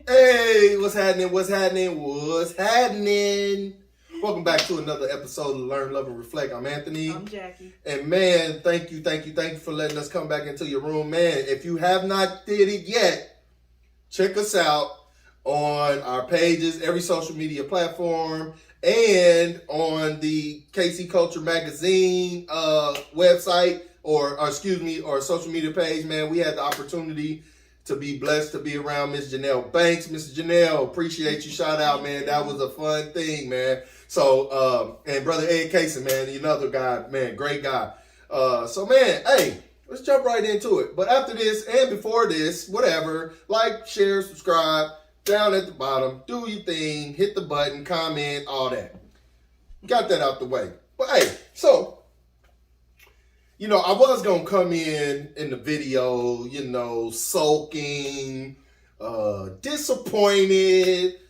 Hey, what's happening? What's happening? What's happening? Welcome back to another episode of Learn, Love, and Reflect. I'm Anthony. I'm Jackie. And man, thank you for letting us come back into your room. Man, if you have not did it yet, check us out on our pages, every social media platform, and on the KC Culture Magazine website or social media page. Man, we had the opportunity to be blessed to be around Miss Janelle Banks. Miss Janelle, appreciate you. Shout out, man. That was a fun thing, man. So, and Brother Ed Casey, man, another guy, man, great guy. So, man, hey, let's jump right into it. But after this and before this, whatever, like, share, subscribe, down at the bottom, do your thing, hit the button, comment, all that. Got that out the way. But, hey, so, you know, I was going to come in the video, you know, sulking, disappointed,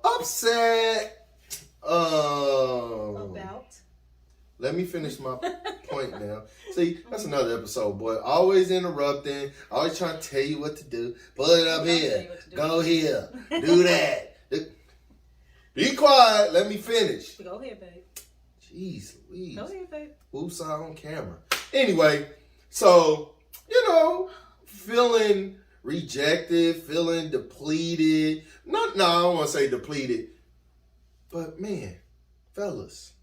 upset. About? Let me finish my point now. See, that's another episode, boy. Always interrupting, always trying to tell you what to do. Put it up here, go here, do that. Be quiet, let me finish. Go ahead, babe. Jeez Louise. Go ahead, babe. Who's on camera? Anyway, so, you know, feeling rejected, feeling depleted. No, I don't want to say depleted. But man, fellas,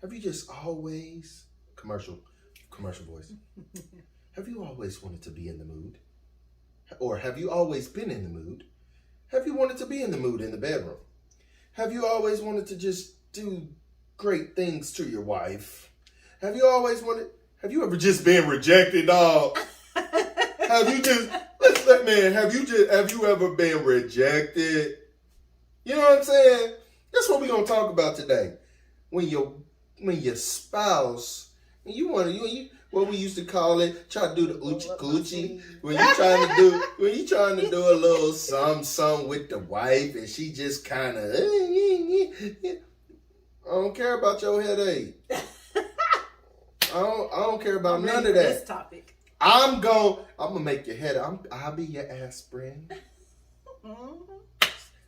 have you just always, commercial voice, have you always wanted to be in the mood? Or have you always been in the mood? Have you wanted to be in the mood in the bedroom? Have you always wanted to just do great things to your wife? Have you ever just been rejected, dog? Have you ever been rejected? You know what I'm saying? That's what we're gonna talk about today. When your spouse, what we used to call it, try to do the oochie coochie. When you trying to do a little some with the wife, and she just kind of, I don't care about your headache. I don't care about none of that. This topic. I'm gonna make your head. I'll be your aspirin.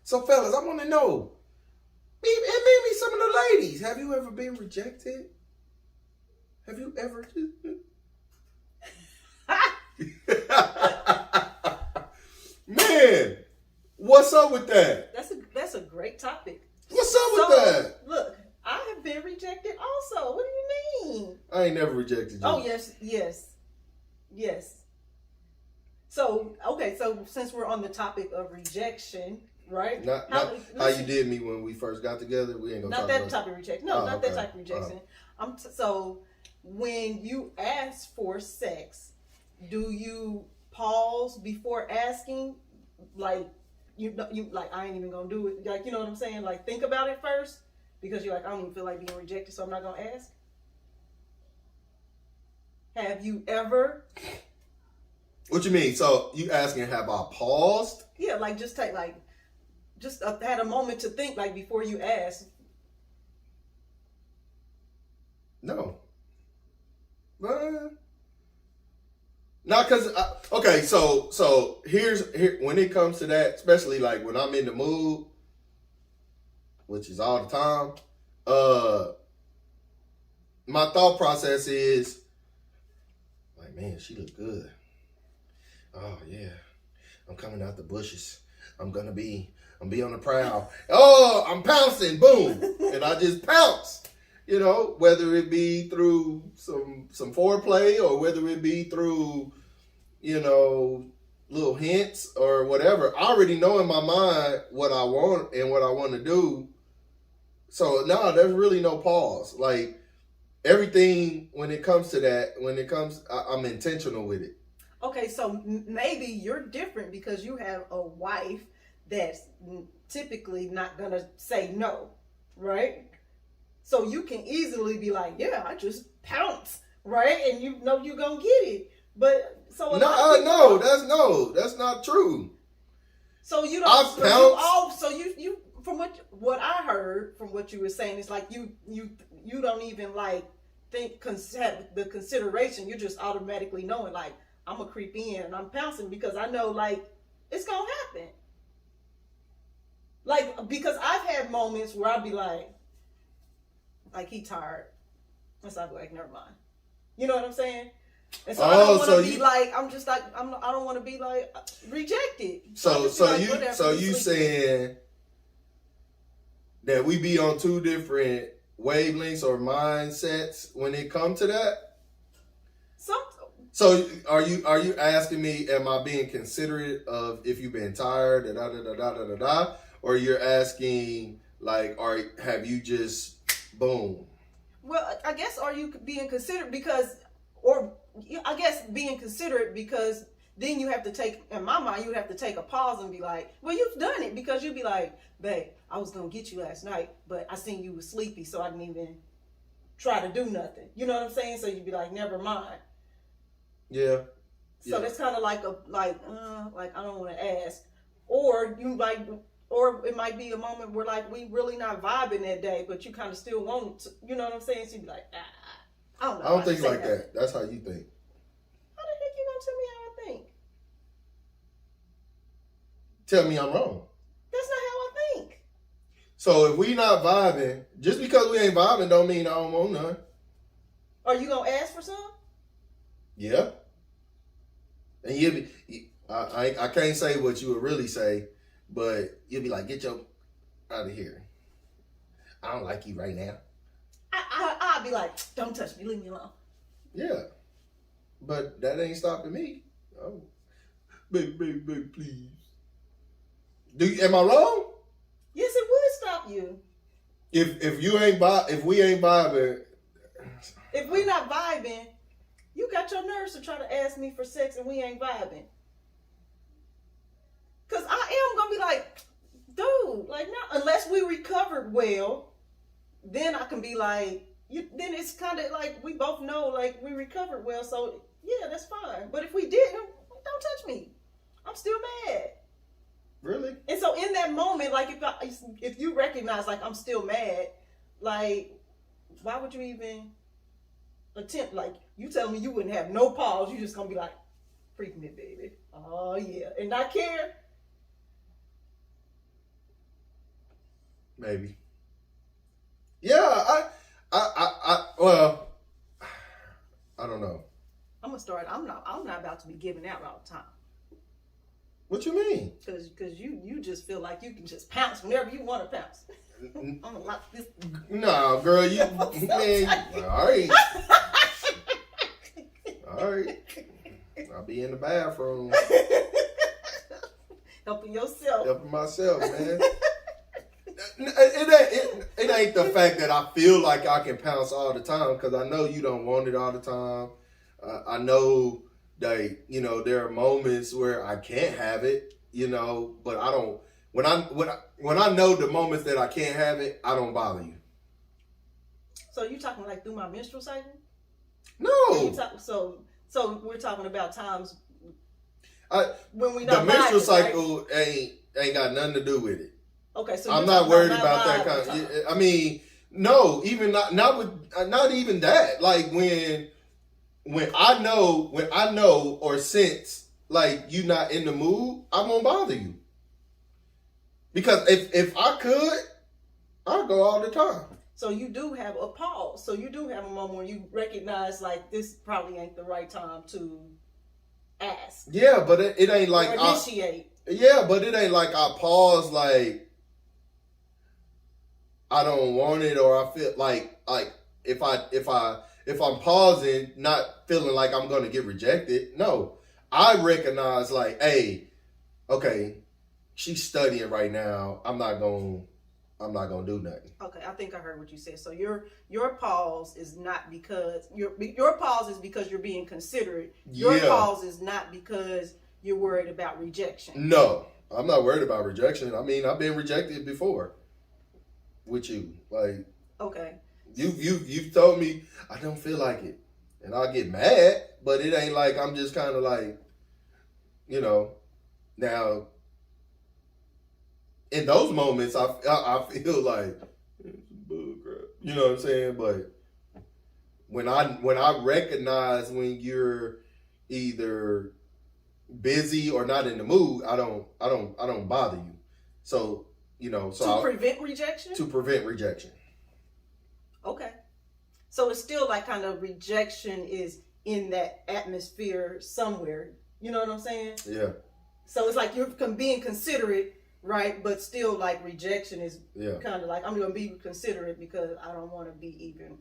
So, fellas, I want to know, and maybe some of the ladies, have you ever been rejected? Have you ever? Man, what's up with that? That's a great topic. What's up with that? Look, I have been rejected also. What do you mean? I ain't never rejected you. Oh, yes. So, okay, so since we're on the topic of rejection, right? Not how you did me when we first got together. We ain't gonna talk about that type of rejection. No, not okay. that type of rejection. So when you ask for sex, do you pause before asking? Like you like, I ain't even gonna do it. Like, you know what I'm saying? Like, think about it first, because you're like, I don't even feel like being rejected, so I'm not gonna ask. Have you ever? What you mean? So you asking, have I paused? Yeah, like just had a moment to think, like, before you ask. No. Not because, okay, so here when it comes to that, especially like when I'm in the mood, which is all the time, my thought process is like, man, she look good. Oh yeah, I'm coming out the bushes. I'm be on the prowl. Oh, I'm pouncing, boom, and I just pounce. You know, whether it be through some foreplay or whether it be through, you know, little hints or whatever. I already know in my mind what I want and what I want to do. So no, there's really no pause. Like, everything when it comes to that, I'm intentional with it. Okay, so maybe you're different because you have a wife that's typically not gonna say no, right? So you can easily be like, yeah, I just pounce, right? And you know you're gonna get it. But so that's not true. So you don't. I pounce. So you from what I heard from what you were saying, it's like you don't even like have the consideration. You're just automatically knowing, like, I'm gonna creep in and I'm pouncing because I know, like, it's gonna happen. Like, because I've had moments where I'd be like he tired. And so I'd be like, never mind. You know what I'm saying? And so I don't want to be like, I'm just like, I don't want to be like rejected. So you saying that we be on two different wavelengths or mindsets when it comes to that? So are you asking me, am I being considerate of if you've been tired, or you're asking like, have you just boom? Well, I guess are you being considerate because then you have to take, in my mind, you would have to take a pause and be like, well, you've done it, because you'd be like, babe, I was gonna get you last night, but I seen you was sleepy, so I didn't even try to do nothing. You know what I'm saying? So you'd be like, never mind. Yeah. So that's kind of like I don't want to ask, or you like, or it might be a moment where like we really not vibing that day, but you kind of still want to, you know what I'm saying? So you'd be like, I don't know. I don't think like that. That's how you think. How the heck you gonna tell me how I think? Tell me I'm wrong. That's not how I think. So if we not vibing, just because we ain't vibing don't mean I don't want none. Are you gonna ask for some? Yeah. And you'll be, I can't say what you would really say, but you'll be like, get your out of here. I don't like you right now. I'll be like, don't touch me, leave me alone. Yeah. But that ain't stopping me. Oh. Baby, please. Am I wrong? Yes, it would stop you. If we ain't vibing. If we not vibing, you got your nerves to try to ask me for sex and we ain't vibing. Cause I am gonna be like, dude, like not unless we recovered well, then I can be like, then it's kind of like we both know like we recovered well, so yeah, that's fine. But if we didn't, don't touch me. I'm still mad. Really? And so in that moment, like if you recognize like I'm still mad, like why would you even attempt? Like you tell me you wouldn't have no pause, you just gonna be like, freak me, baby. Oh yeah, and not care. Maybe. Yeah, well, I don't know. I'm gonna start. I'm not about to be giving out all the time. What you mean? Because you just feel like you can just pounce whenever you want to pounce. I'm gonna lock this. No, girl, you man. All right. All right. I'll be in the bathroom. Helping yourself. Helping myself, man. It ain't the fact that I feel like I can pounce all the time, because I know you don't want it all the time. I know that, there are moments where I can't have it, but I don't. When I know the moments that I can't have it, I don't bother you. So you talking like through my menstrual cycle? No. So we're talking about times when we not the menstrual cycle, right? ain't got nothing to do with it. Okay, so I'm not worried about that kind of. I mean, no, even not even that. Like when I know or sense like you not in the mood, I won't bother you. Because if I could, I'd go all the time. So you do have a pause. So you do have a moment where you recognize like this probably ain't the right time to ask. Yeah, but it ain't like or initiate. Yeah, but it ain't like I pause like I don't want it, or I feel like if I'm pausing, not feeling like I'm gonna get rejected. No, I recognize like, hey, okay, she's studying right now. I'm not gonna do nothing. Okay, I think I heard what you said. So your pause is not because your pause is because you're being considerate. Your pause is not because you're worried about rejection. No, I'm not worried about rejection. I mean, I've been rejected before. With you, like, okay, you've told me I don't feel like it, and I'll get mad, but it ain't like I'm just kind of like, now in those moments I feel like bull crap, you know what I'm saying? But when I recognize when you're either busy or not in the mood, I don't bother you. So, to prevent rejection? To prevent rejection. Okay. So it's still like kind of rejection is in that atmosphere somewhere. You know what I'm saying? Yeah. So it's like you're being considerate, right? But still, like, rejection is kind of like, I'm going to be considerate because I don't want to be even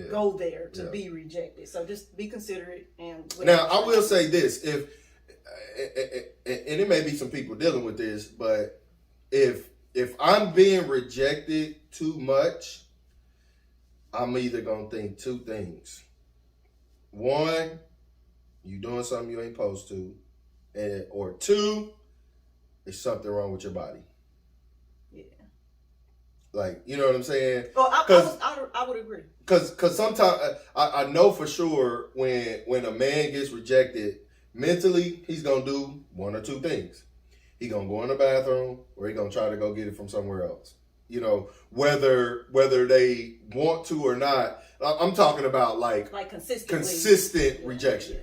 go there to be rejected. So just be considerate. And now, I will say this, and it may be some people dealing with this, but if I'm being rejected too much, I'm either going to think two things. One, you doing something you ain't supposed to. Or two, there's something wrong with your body. Yeah. Like, you know what I'm saying? Oh, I would agree. Because sometimes, I know for sure when a man gets rejected, mentally, he's going to do one or two things. He's going to go in the bathroom or he's going to try to go get it from somewhere else. Whether they want to or not. I'm talking about like consistent rejection.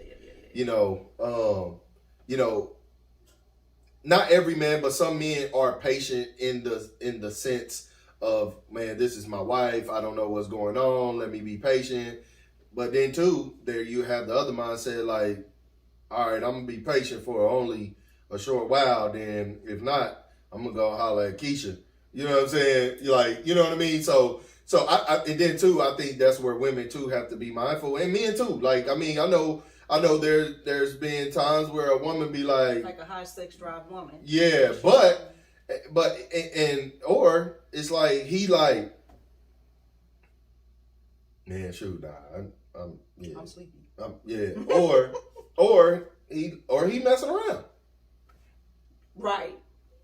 Not every man, but some men are patient in the sense of, man, this is my wife. I don't know what's going on. Let me be patient. But then too, there you have the other mindset, like, all right, I'm gonna be patient for only a short while. Then if not, I'm gonna go holler at Keisha. You know what I'm saying? You know what I mean? So I and then too, I think that's where women too have to be mindful, and men too. Like, I mean, I know there's been times where a woman be like a high sex drive woman. Yeah, but or it's like he like, man, shoot, nah, I'm sleepy. Or he messing around.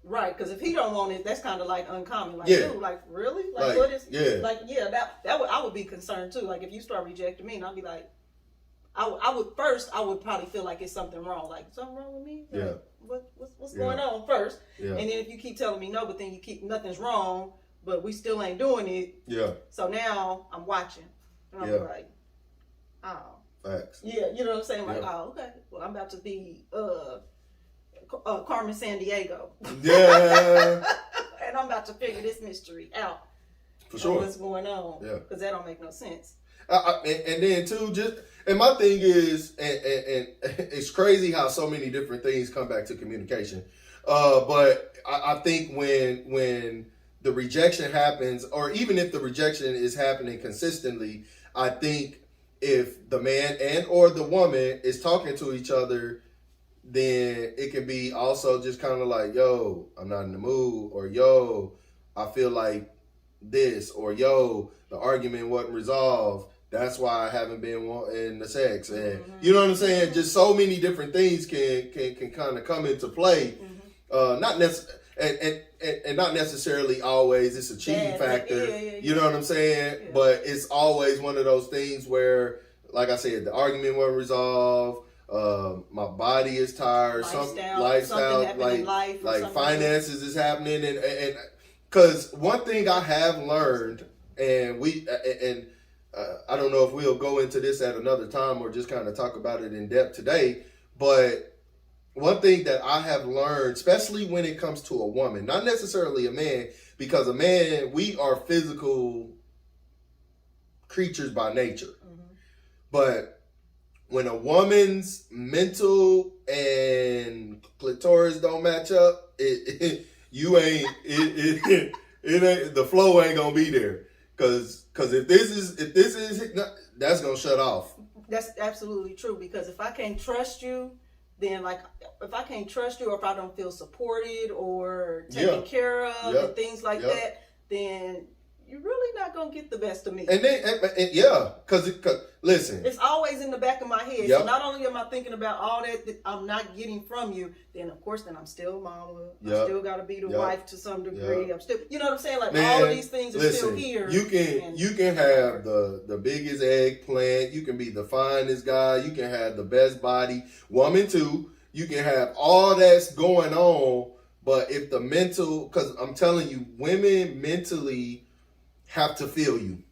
Right, because if he don't want it, that's kind of like uncommon. Like, dude, like, really? Like what is? Yeah. Like, that would, I would be concerned too. Like, if you start rejecting me, and I'd be like, I would probably feel like it's something wrong. Like, something wrong with me? Like, what's going on first? Yeah. And then if you keep telling me no, but then nothing's wrong, but we still ain't doing it. Yeah. So now I'm watching, and I'm like, oh. Facts. Yeah, you know what I'm saying? Like, oh, okay. Well, I'm about to be Carmen Sandiego. Yeah. And I'm about to figure this mystery out. For sure. What's going on? Yeah. Because that don't make no sense. And then too, and my thing is, and it's crazy how so many different things come back to communication. But I think when the rejection happens, or even if the rejection is happening consistently, I think if the man and or the woman is talking to each other, then it can be also just kind of like, yo, I'm not in the mood, or yo, I feel like this, or yo, the argument wasn't resolved. That's why I haven't been wanting the sex. And you know what I'm saying? Just so many different things can kind of come into play. Not necessarily, and not necessarily always it's a cheating factor. You know what I'm saying? Yeah. But it's always one of those things where, like I said, the argument wasn't resolved. My body is tired. Lifestyle, like finances is happening, and because one thing I have learned, and I don't know if we'll go into this at another time or just kind of talk about it in depth today, but one thing that I have learned, especially when it comes to a woman, not necessarily a man, because a man, we are physical creatures by nature. But when a woman's mental and clitoris don't match up, it ain't, the flow ain't gonna be there. Cause if this is that's gonna shut off. That's absolutely true, because if I can't trust you, then like if I can't trust you, or if I don't feel supported or taken care of and things like that, then you're really not gonna get the best of me. And then cause listen, it's always in the back of my head. So not only am I thinking about all that I'm not getting from you, then of course I'm still mama. I still gotta be the wife to some degree. I'm still, you know what I'm saying? Like, man, all of these things are still here. You can have the biggest eggplant. You can be the finest guy. You can have the best body. Woman too. You can have all that's going on, but if the mental, because I'm telling you, women mentally have to feel you.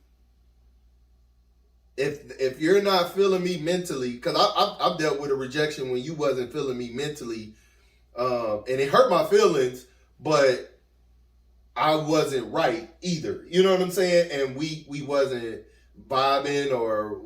if you're not feeling me mentally, because I've dealt with a rejection when you wasn't feeling me mentally, and it hurt my feelings, but I wasn't right either. You know what I'm saying? And we wasn't vibing, or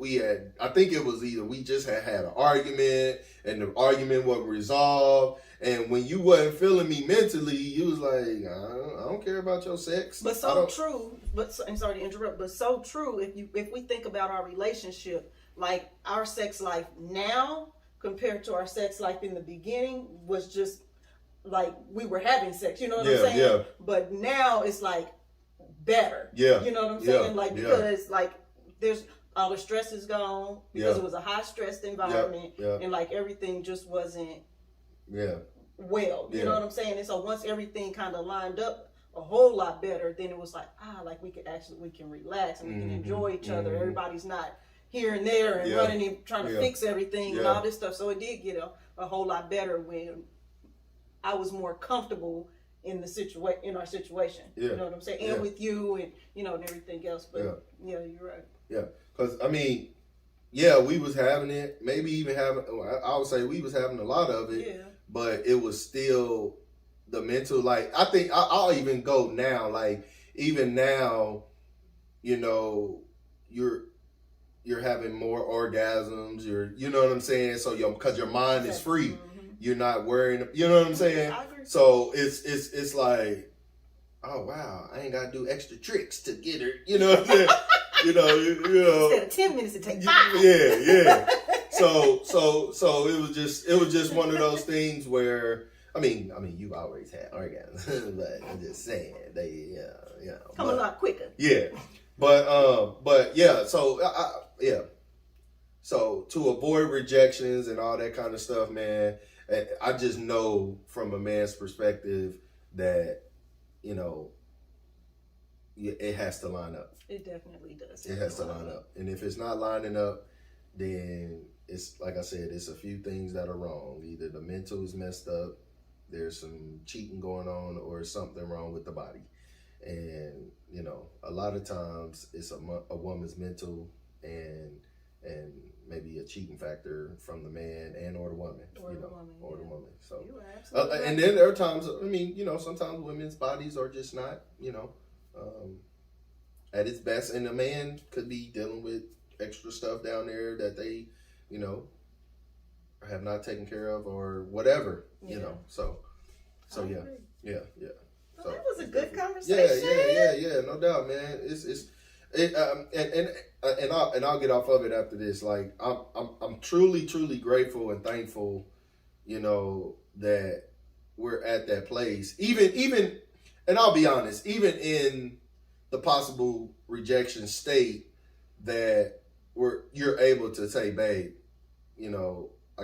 I think it was either we just had an argument and the argument wasn't resolved. And when you wasn't feeling me mentally, you was like, I don't care about your sex. But so true. I'm sorry to interrupt. But so true. If we think about our relationship, like our sex life now compared to our sex life in the beginning was just like we were having sex. You know what I'm saying? Yeah. But now it's like better. Yeah. You know what I'm saying? Yeah. Like because like there's all the stress is gone because it was a high stressed environment and like everything just wasn't. Well, you know what I'm saying? And so once everything kind of lined up a whole lot better, then it was like, like we can relax and we can enjoy each other. Everybody's not here and there and running and trying to fix everything and all this stuff. So it did get a whole lot better when I was more comfortable in the in our situation. You know what I'm saying? And with you and, and everything else. But you're right. Yeah. Because, I mean, we was having it, maybe even I would say we was having a lot of it. Yeah. But it was still the mental, like, I think I'll even go now, like, even now, you're having more orgasms, you know what I'm saying? So because your mind is free, you're not worrying, you know what I'm saying? So it's like, oh wow, I ain't gotta do extra tricks to get her, you know what I'm saying? you know. Instead of 10 minutes, it takes 5. Yeah. So it was just one of those things where I mean you always had orgasms, but I'm just saying they come a lot quicker. Yeah, but yeah. So So to avoid rejections and all that kind of stuff, man, I just know from a man's perspective that it has to line up. It definitely does. It has to line up, and if it's not lining up, then it's like I said, it's a few things that are wrong. Either the mental is messed up, there's some cheating going on, or something wrong with the body. And a lot of times it's a woman's mental and maybe a cheating factor from the man and or the woman, or the woman. So, and then there are times. I mean, sometimes women's bodies are just not, at its best, and a man could be dealing with extra stuff down there that they, have not taken care of or whatever, So yeah. Well, that was a good conversation. Yeah. No doubt, man. And I'll get off of it after this. Like I'm truly grateful and thankful, that we're at that place. Even, and I'll be honest, even in the possible rejection state, that you're able to say, babe, I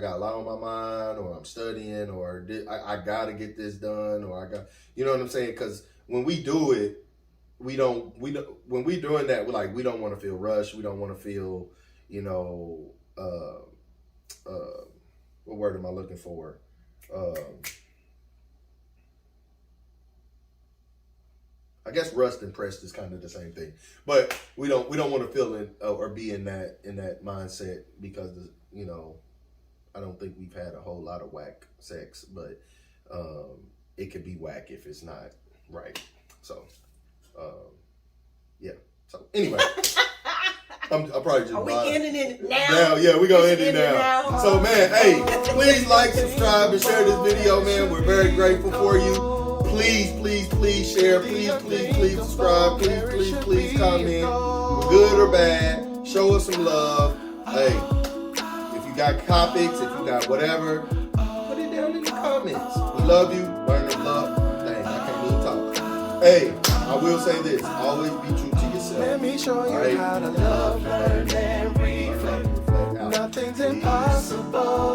got a lot on my mind, or I'm studying, or I got to get this done, or you know what I'm saying? Because when we do it, when we doing that, we don't want to feel rushed. We don't want to feel, what word am I looking for? I guess rust and pressed is kind of the same thing, but we don't want to feel it or be in that mindset, because I don't think we've had a whole lot of whack sex, but it could be whack if it's not right. So, yeah. So anyway, I'm probably just. Are we ending it now? Yeah, we're gonna end it now. So man, hey, please like, subscribe, and share this video, man. We're very grateful for you. Please share. Please subscribe. Please comment. Good or bad. Show us some love. Hey, if you got topics, if you got whatever, put it down in the comments. We love you. Learn to love. Dang, I can't even talk. Hey, I will say this. Always be true to yourself. Let me show you how to love, learn, and reflect. Nothing's impossible.